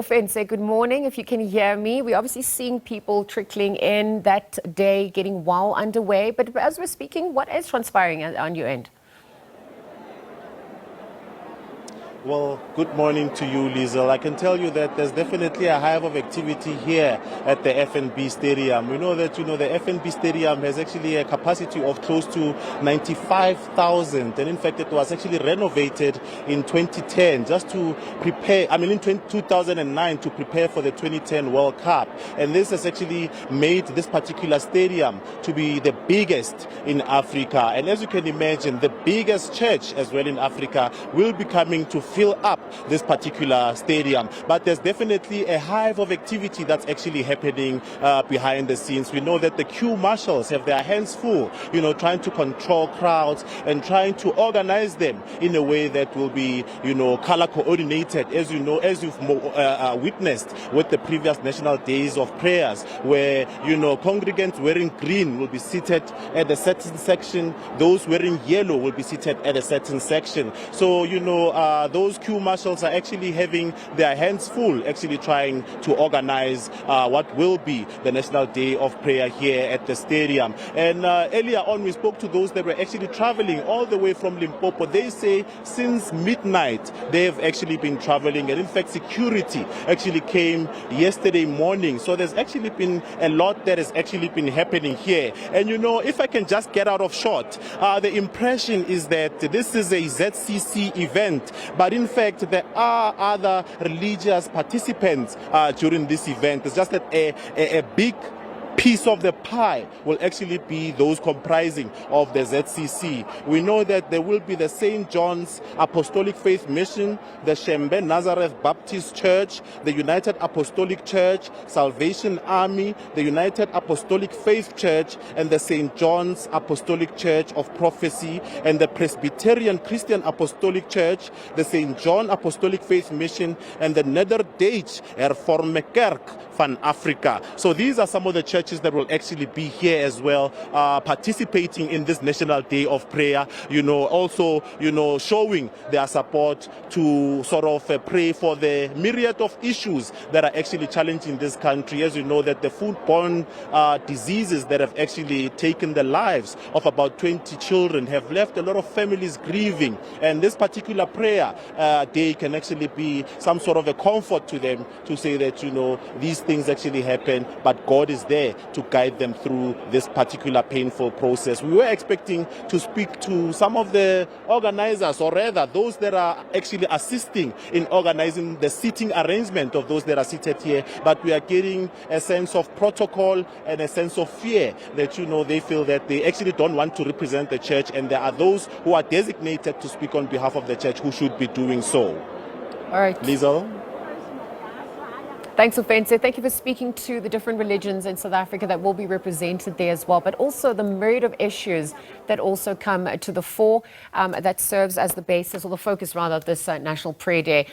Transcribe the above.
Ofense, good morning. If you can hear me, we're obviously seeing people trickling in, that day getting well underway. But as we're speaking, what is transpiring on your end? Well, good morning to you, Liesl. I can tell you that there's definitely a hive of activity here at the FNB Stadium. We know that, the FNB Stadium has actually a capacity of close to 95,000. And in fact, it was actually renovated in 2010 just to prepare, in 2009 to prepare for the 2010 World Cup. And this has actually made this particular stadium to be the biggest in Africa. And as you can imagine, the biggest church as well in Africa will be coming to fill up this particular stadium. But there's definitely a hive of activity that's actually happening behind the scenes. We know that the queue marshals have their hands full, trying to control crowds and trying to organize them in a way that will be, color coordinated, as you've witnessed with the previous national days of prayers, where, congregants wearing green will be seated at a certain section, those wearing yellow will be seated at a certain section. So, those queue marshals are actually having their hands full, actually trying to organize what will be the National Day of Prayer here at the stadium. And earlier on, we spoke to those that were actually traveling all the way from Limpopo. They say since midnight, they have actually been traveling. And in fact, security actually came yesterday morning. So there's actually been a lot that has actually been happening here. And if I can just get out of short, the impression is that this is a ZCC event. But in fact, there are other religious participants during this event. It's just that a big piece of the pie will actually be those comprising of the ZCC. We know that there will be the St. John's Apostolic Faith Mission, the Shembe Nazareth Baptist Church, the United Apostolic Church, Salvation Army, the United Apostolic Faith Church, and the St. John's Apostolic Church of Prophecy, and the Presbyterian Christian Apostolic Church, the St. John Apostolic Faith Mission, and the Nederduits Hervormde Kerk van Africa. So these are some of the churches that will actually be here as well, participating in this National Day of Prayer, also, showing their support to sort of pray for the myriad of issues that are actually challenging this country. As you know, that the foodborne diseases that have actually taken the lives of about 20 children have left a lot of families grieving. And this particular prayer day can actually be some sort of a comfort to them to say that, these things actually happen, but God is there to guide them through this particular painful process. We were expecting to speak to some of the organizers, or rather those that are actually assisting in organizing the seating arrangement of those that are seated here, but we are getting a sense of protocol and a sense of fear that, they feel that they actually don't want to represent the church, and there are those who are designated to speak on behalf of the church who should be doing so. All right. Liesl? Thanks, Ofense. Thank you for speaking to the different religions in South Africa that will be represented there as well, but also the myriad of issues that also come to the fore that serves as the basis, or the focus rather, of this National Prayer Day.